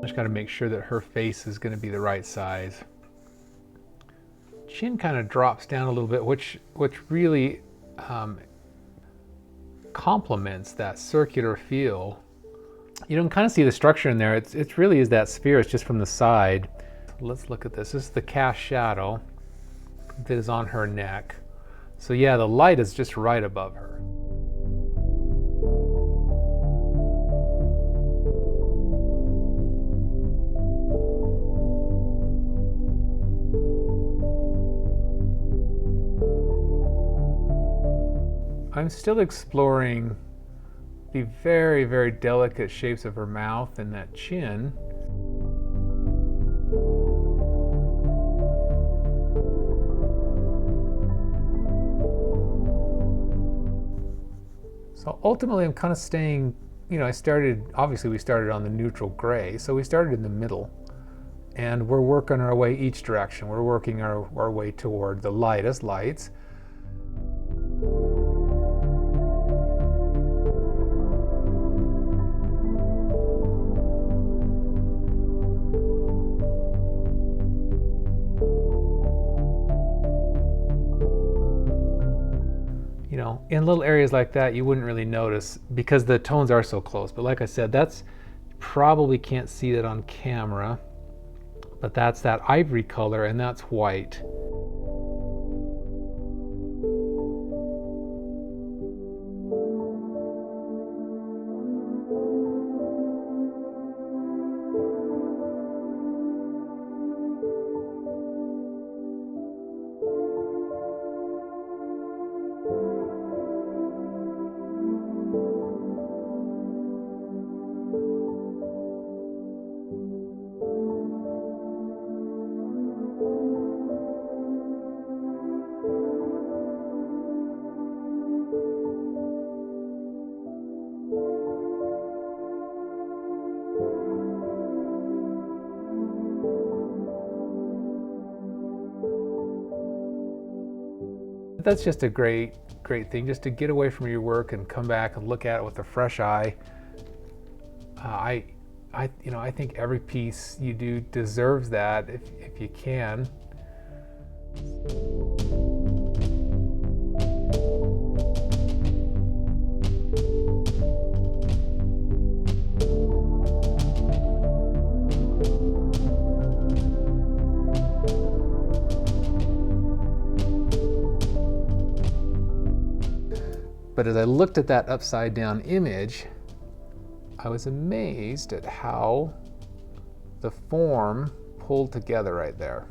Just got to make sure that her face is going to be the right size. Chin kind of drops down a little bit, which really complements that circular feel. You can kind of see the structure in there. It really is that sphere. It's just from the side. Let's look at this. This is the cast shadow that is on her neck. So yeah, the light is just right above her. I'm still exploring the very, very delicate shapes of her mouth and that chin. So ultimately I'm kind of staying, obviously we started on the neutral gray, so we started in the middle. And we're working our way each direction. We're working our way toward the lightest lights. In little areas like that, you wouldn't really notice because the tones are so close. But like I said, that's probably can't see that on camera, but that's that ivory color and that's white. That's just a great thing, just to get away from your work and come back and look at it with a fresh eye. I think every piece you do deserves that if you can. But as I looked at that upside down image, I was amazed at how the form pulled together right there.